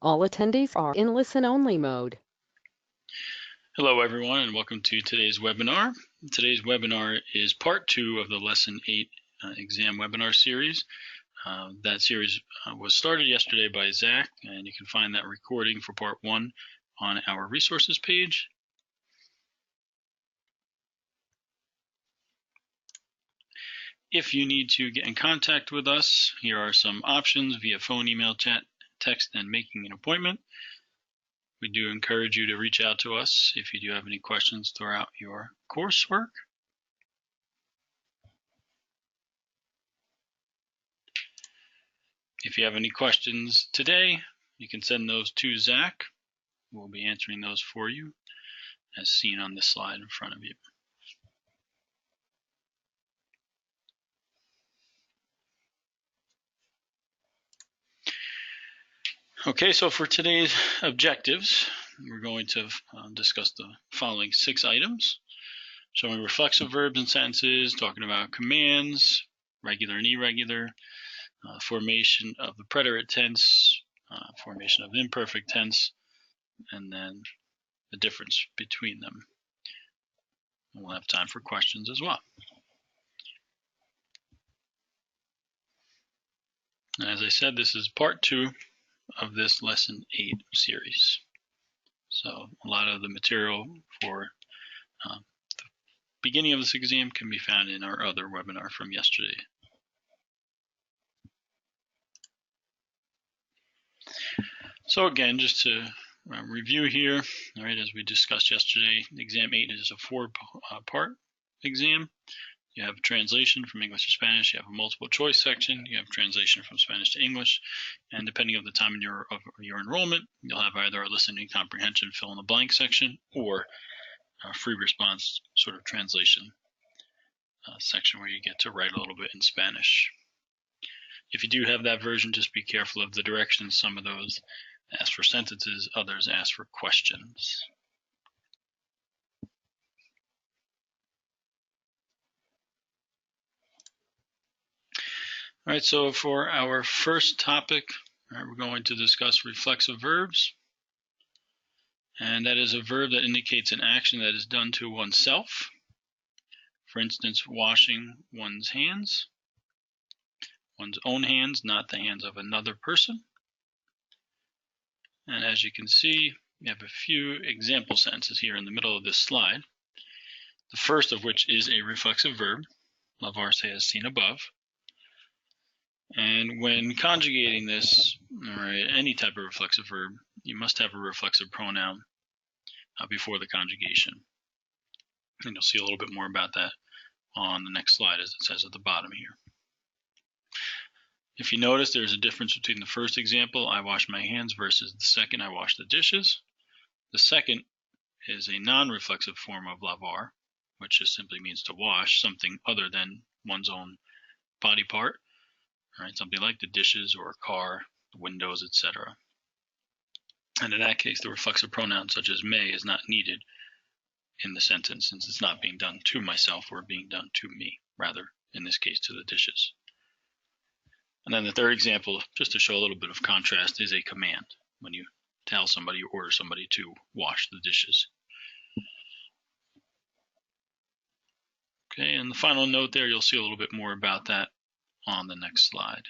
All attendees are in listen-only mode. Hello everyone and welcome to today's webinar. Today's webinar is part 2 of the Lesson 8 exam webinar series. That series was started yesterday by Zach, and you can find that recording for part 1 on our resources page. If you need to get in contact with us, here are some options via phone, email, chat, text, and making an appointment. We do encourage you to reach out to us if you do have any questions throughout your coursework. If you have any questions today, you can send those to Zach. We'll be answering those for you, as seen on this slide in front of you. Okay, so for today's objectives, we're going to discuss the following 6 items: showing reflexive verbs and sentences, talking about commands, regular and irregular, formation of the preterite tense, formation of imperfect tense, and then the difference between them. And we'll have time for questions as well. And as I said, this is part 2 of this Lesson 8 series. So a lot of the material for the beginning of this exam can be found in our other webinar from yesterday. So again, just to review here, all right, as we discussed yesterday, exam 8 is a 4-part exam. You have translation from English to Spanish, you have a multiple choice section, you have translation from Spanish to English, and depending on the time of your enrollment, you'll have either a listening comprehension fill in the blank section or a free response sort of translation section where you get to write a little bit in Spanish. If you do have that version, just be careful of the directions. Some of those ask for sentences, others ask for questions. All right, so for our first topic, we're going to discuss reflexive verbs. And that is a verb that indicates an action that is done to oneself. For instance, washing one's hands, one's own hands, not the hands of another person. And as you can see, we have a few example sentences here in the middle of this slide. The first of which is a reflexive verb, lavarse as seen above. And when conjugating this, all right, any type of reflexive verb, you must have a reflexive pronoun before the conjugation. And you'll see a little bit more about that on the next slide, as it says at the bottom here. If you notice, there's a difference between the first example, I wash my hands, versus the second, I wash the dishes. The second is a non-reflexive form of lavar, which just simply means to wash something other than one's own body part. All right, something like the dishes or a car, the windows, etc. And in that case, the reflexive pronoun such as may is not needed in the sentence, since it's not being done to myself or being done to me, rather, in this case, to the dishes. And then the third example, just to show a little bit of contrast, is a command, when you tell somebody or order somebody to wash the dishes. Okay, and the final note there, you'll see a little bit more about that on the next slide.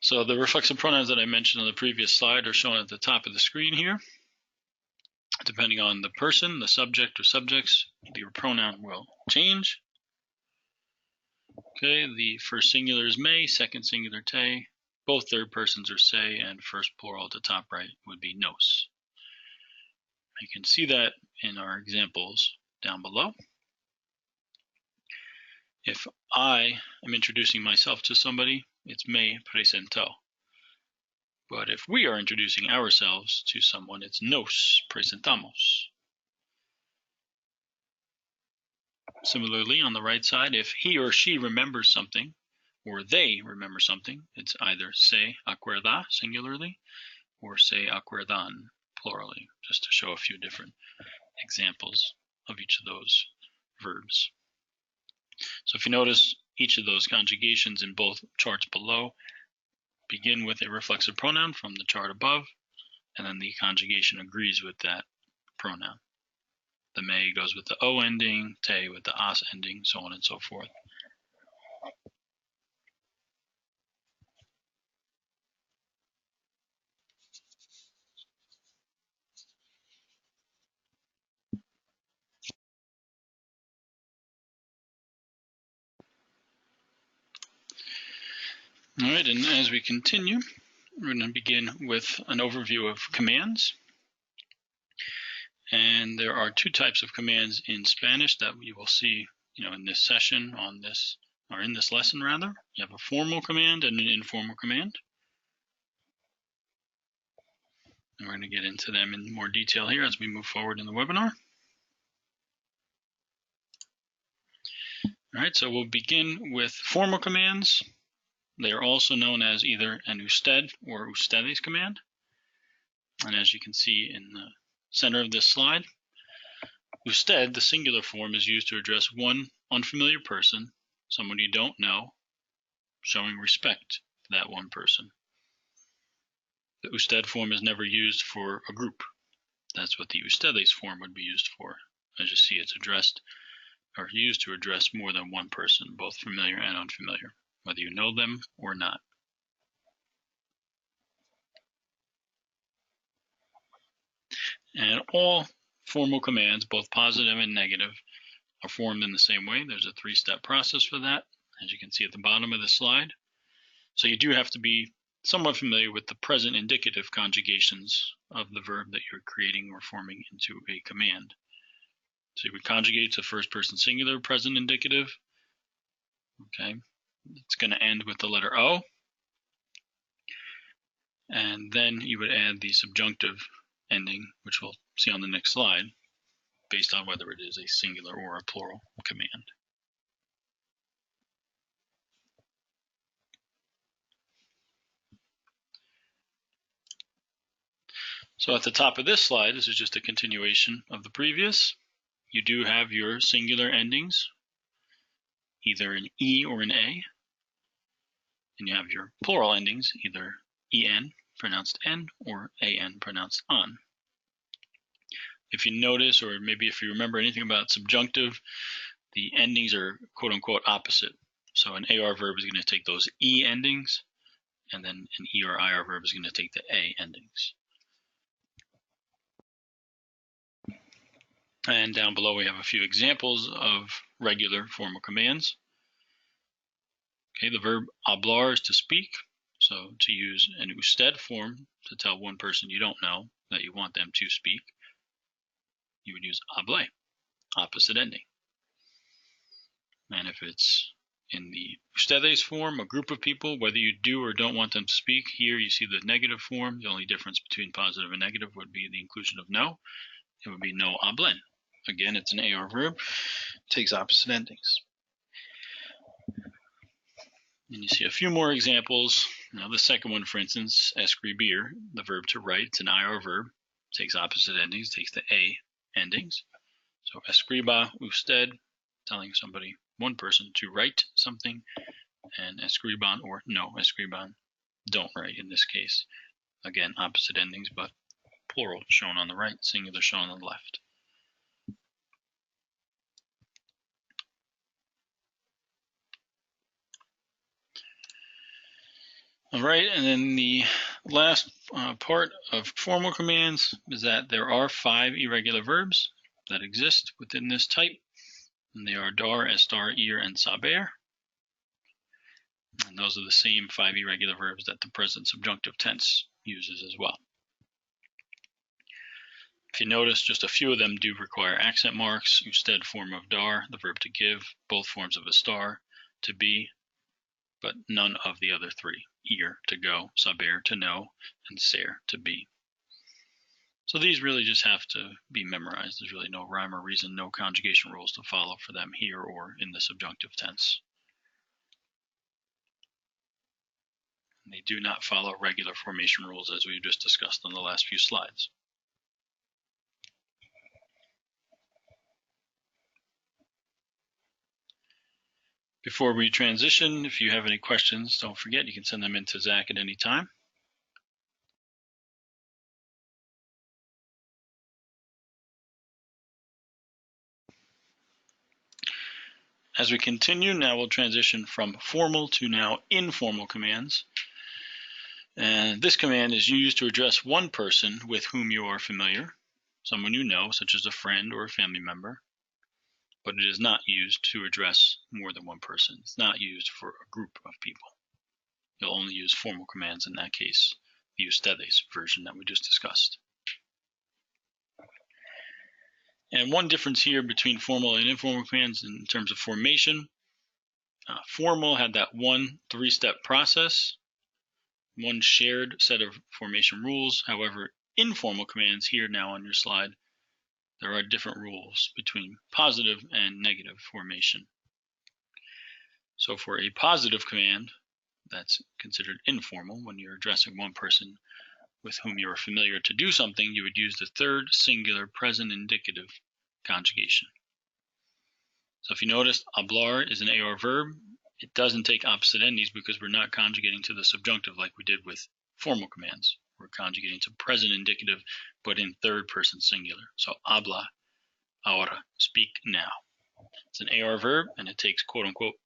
So the reflexive pronouns that I mentioned on the previous slide are shown at the top of the screen here. Depending on the person, the subject or subjects, your pronoun will change. Okay, the first singular is may, second singular te, both third persons are se, and first plural at the top right would be nos. You can see that in our examples down below. If I am introducing myself to somebody, it's me presento. But if we are introducing ourselves to someone, it's nos presentamos. Similarly, on the right side, if he or she remembers something, or they remember something, it's either se acuerda, singularly, or se acuerdan, plurally, just to show a few different examples of each of those verbs. So if you notice, each of those conjugations in both charts below begin with a reflexive pronoun from the chart above, and then the conjugation agrees with that pronoun. The me goes with the o ending, te with the as ending, so on and so forth. All right, and as we continue, we're going to begin with an overview of commands. And there are two types of commands in Spanish that you will see, in this session, in this lesson rather. You have a formal command and an informal command. And we're going to get into them in more detail here as we move forward in the webinar. All right, so we'll begin with formal commands. They are also known as either an usted or ustedes command. And as you can see in the center of this slide, usted, the singular form, is used to address one unfamiliar person, someone you don't know, showing respect to that one person. The usted form is never used for a group. That's what the ustedes form would be used for. As you see, it's addressed or used to address more than one person, both familiar and unfamiliar, whether you know them or not. And all formal commands, both positive and negative, are formed in the same way. There's a three-step process for that, as you can see at the bottom of the slide. So you do have to be somewhat familiar with the present indicative conjugations of the verb that you're creating or forming into a command. So you would conjugate to first person singular present indicative. Okay, it's going to end with the letter O. And then you would add the subjunctive ending, which we'll see on the next slide, based on whether it is a singular or a plural command. So at the top of this slide, this is just a continuation of the previous. You do have your singular endings, either an E or an A. And you have your plural endings, either EN, pronounced N, or AN, pronounced AN. If you notice, or maybe if you remember anything about subjunctive, the endings are quote-unquote opposite. So an AR verb is going to take those E endings, and then an E or IR verb is going to take the A endings. And down below we have a few examples of regular formal commands. Okay, the verb hablar is to speak. So to use an usted form to tell one person you don't know that you want them to speak, you would use hable, opposite ending. And if it's in the ustedes form, a group of people, whether you do or don't want them to speak, here you see the negative form. The only difference between positive and negative would be the inclusion of no. It would be no hablen. Again, it's an AR verb, takes opposite endings. And you see a few more examples. Now the second one, for instance, escribir, the verb to write, it's an IR verb, takes opposite endings, takes the A endings. So escriba usted, telling somebody, one person, to write something, and escriban or no escriban, don't write in this case. Again, opposite endings, but plural shown on the right, singular shown on the left. All right, and then the last part of formal commands is that there are 5 irregular verbs that exist within this type, and they are dar, estar, ir, and saber. And those are the same 5 irregular verbs that the present subjunctive tense uses as well. If you notice, just a few of them do require accent marks. Usted form of dar, the verb to give, both forms of estar, to be, but none of the other 3. Ir, to go, saber, to know, and ser, to be. So these really just have to be memorized. There's really no rhyme or reason, no conjugation rules to follow for them here or in the subjunctive tense. They do not follow regular formation rules as we just discussed on the last few slides. Before we transition, if you have any questions, don't forget you can send them in to Zach at any time. As we continue, now we'll transition from formal to now informal commands. And this command is used to address one person with whom you are familiar, someone you know, such as a friend or a family member, but it is not used to address more than one person. It's not used for a group of people. You'll only use formal commands in that case, the ustedes version that we just discussed. And one difference here between formal and informal commands in terms of formation, formal had that one 3-step process, one shared set of formation rules. However, informal commands here now on your slide, there are different rules between positive and negative formation. So for a positive command, that's considered informal. When you're addressing one person with whom you are familiar to do something, you would use the third singular present indicative conjugation. So if you notice, hablar is an AR verb. It doesn't take opposite endings because we're not conjugating to the subjunctive like we did with formal commands. We're conjugating to present indicative, but in third person singular. So habla, ahora, speak now. It's an AR verb, and it takes quote-unquote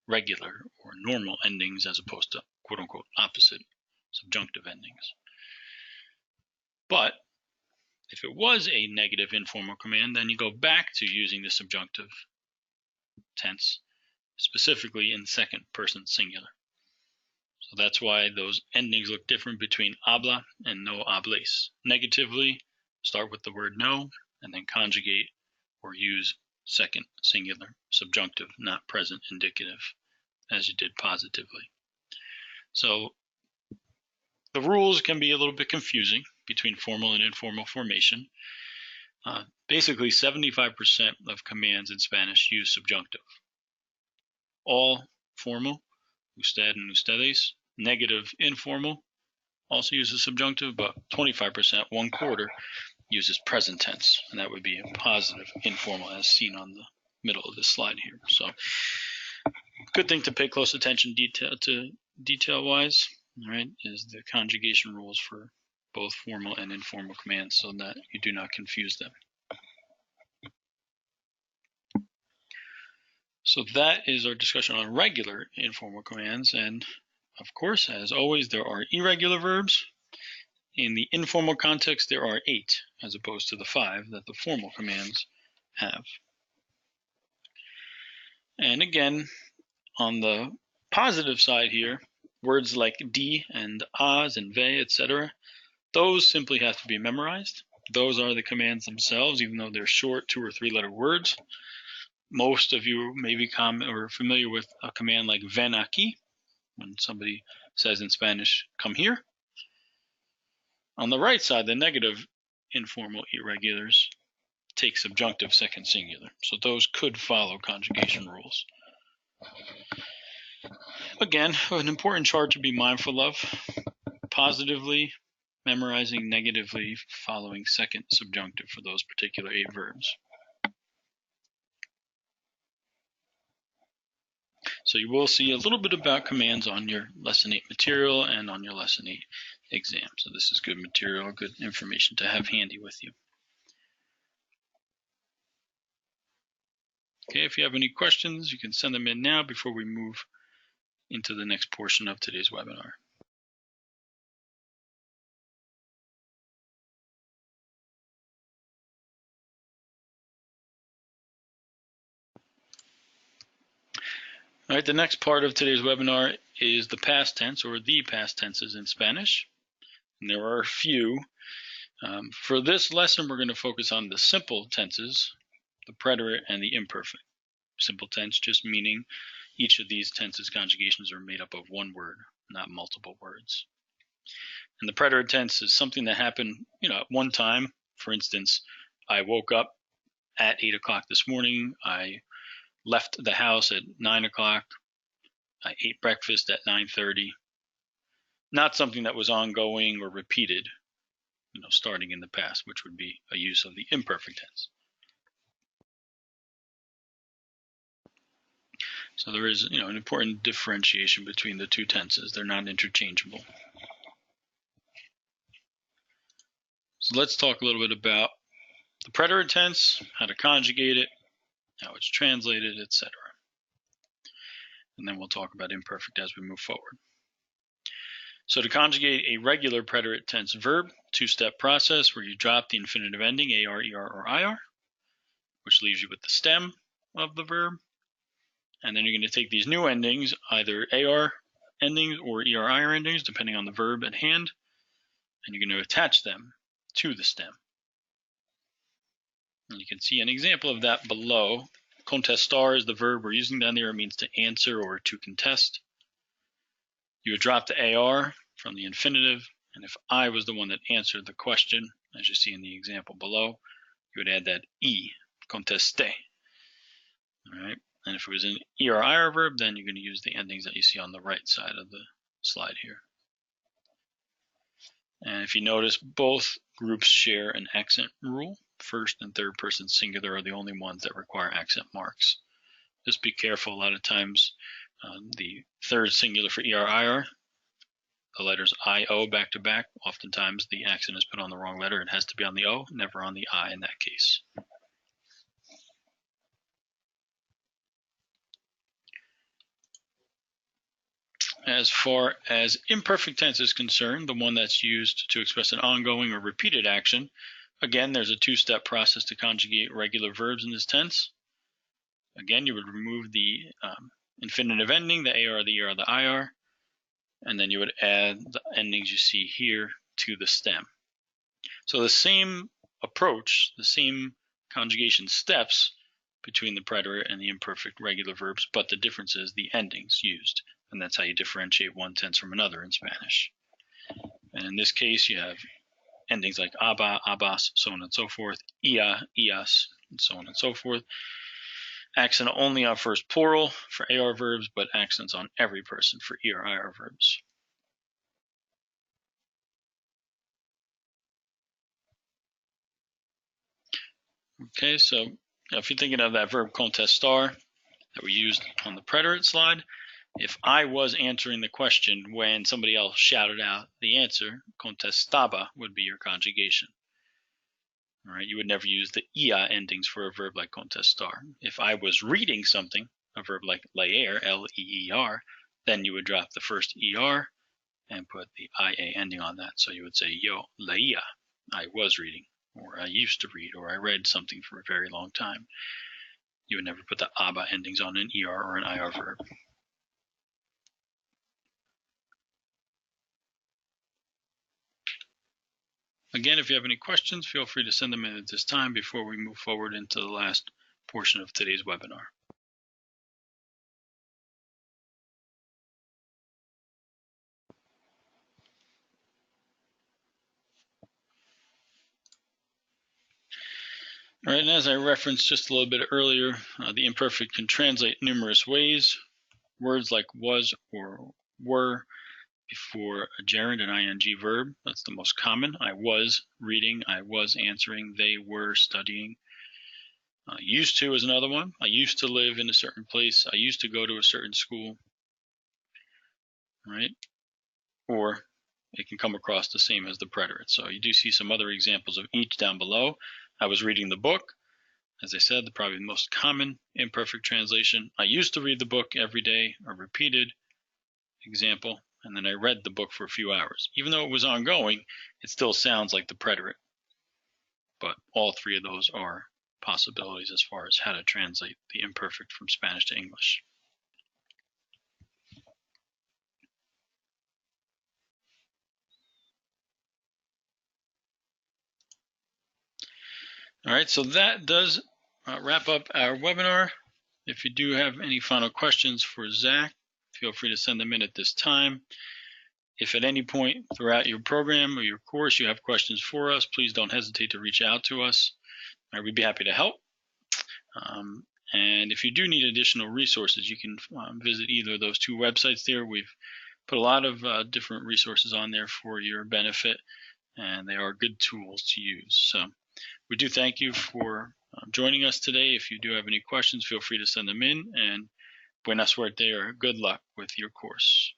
regular or normal endings as opposed to quote-unquote opposite subjunctive endings. But if it was a negative informal command, then you go back to using the subjunctive tense, specifically in second person singular. So that's why those endings look different between habla and no hables. Negatively, start with the word no, and then conjugate or use second singular subjunctive, not present indicative, as you did positively. So the rules can be a little bit confusing between formal and informal formation. Basically, 75% of commands in Spanish use subjunctive. All formal, usted and ustedes, negative informal, also uses subjunctive, but 25%, 1/4, uses present tense, and that would be a positive informal as seen on the middle of this slide here. So good thing to pay close attention detail-wise, right, is the conjugation rules for both formal and informal commands so that you do not confuse them. So that is our discussion on regular informal commands, and of course, as always, there are irregular verbs. In the informal context, there are 8 as opposed to the 5 that the formal commands have. And again, on the positive side here, words like di and as and ve, etc., those simply have to be memorized. Those are the commands themselves, even though they're short 2 or 3 letter words. Most of you may be familiar with a command like ven aquí, when somebody says in Spanish, come here. On the right side, the negative informal irregulars take subjunctive second singular. So those could follow conjugation rules. Again, an important chart to be mindful of. Positively memorizing, negatively following second subjunctive for those particular 8 verbs. So you will see a little bit about commands on your Lesson 8 material and on your Lesson 8 exam. So this is good material, good information to have handy with you. Okay, if you have any questions, you can send them in now before we move into the next portion of today's webinar. All right, the next part of today's webinar is the past tense or the past tenses in Spanish. And there are a few. For this lesson, we're going to focus on the simple tenses, the preterite and the imperfect. Simple tense just meaning each of these tenses conjugations are made up of one word, not multiple words. And the preterite tense is something that happened, at one time. For instance, I woke up at 8 o'clock this morning. I left the house at 9 o'clock. I ate breakfast at 9:30. Not something that was ongoing or repeated, starting in the past, which would be a use of the imperfect tense. So there is, an important differentiation between the two tenses. They're not interchangeable. So let's talk a little bit about the preterite tense, how to conjugate it, how it's translated, etc. And then we'll talk about imperfect as we move forward. So to conjugate a regular preterite tense verb, two-step process where you drop the infinitive ending AR, ER, or IR, which leaves you with the stem of the verb. And then you're going to take these new endings, either AR endings or ER, IR endings, depending on the verb at hand, and you're going to attach them to the stem. And you can see an example of that below. Contestar is the verb we're using down there. It means to answer or to contest. You would drop the AR from the infinitive, and if I was the one that answered the question, as you see in the example below, you would add that E, conteste. All right. And if it was an ER-IR verb, then you're going to use the endings that you see on the right side of the slide here. And if you notice, both groups share an accent rule. First and third person singular are the only ones that require accent marks. Just be careful. A lot of times, the third singular for ER-IR, the letters I-O back to back, oftentimes the accent is put on the wrong letter. It has to be on the O, never on the I in that case. As far as imperfect tense is concerned, the one that's used to express an ongoing or repeated action, again, there's a two-step process to conjugate regular verbs in this tense. Again, you would remove the infinitive ending, the AR, the ER, the IR, and then you would add the endings you see here to the stem. So the same approach, the same conjugation steps between the preterite and the imperfect regular verbs, but the difference is the endings used. And that's how you differentiate one tense from another in Spanish. And in this case, you have endings like aba, abas, so on and so forth, ia, ias, and so on and so forth. Accent only on first plural for AR verbs, but accents on every person for ER, IR verbs. Okay, so if you're thinking of that verb contestar that we used on the preterite slide, if I was answering the question when somebody else shouted out the answer, contestaba would be your conjugation. All right, you would never use the ia endings for a verb like contestar. If I was reading something, a verb like leer, L-E-E-R, then you would drop the first ER and put the IA ending on that. So you would say, yo leía, I was reading, or I used to read, or I read something for a very long time. You would never put the aba endings on an ER or an IR verb. Again, if you have any questions, feel free to send them in at this time before we move forward into the last portion of today's webinar. All right, and as I referenced just a little bit earlier, the imperfect can translate numerous ways. Words like was or were before a gerund, an ing verb, that's the most common. I was reading, I was answering, they were studying. Used to is another one. I used to live in a certain place. I used to go to a certain school. Right? Or it can come across the same as the preterite. So you do see some other examples of each down below. I was reading the book. As I said, probably the most common imperfect translation. I used to read the book every day, a repeated example, and then I read the book for a few hours. Even though it was ongoing, it still sounds like the preterite. But all three of those are possibilities as far as how to translate the imperfect from Spanish to English. All right, so that does wrap up our webinar. If you do have any final questions for Zach, feel free to send them in at this time. If at any point throughout your program or your course you have questions for us, please don't hesitate to reach out to us. We'd be happy to help. And if you do need additional resources, you can visit either of those two websites there. We've put a lot of different resources on there for your benefit, and they are good tools to use. So we do thank you for joining us today. If you do have any questions, feel free to send them in, and Buena suerte, or good luck with your course.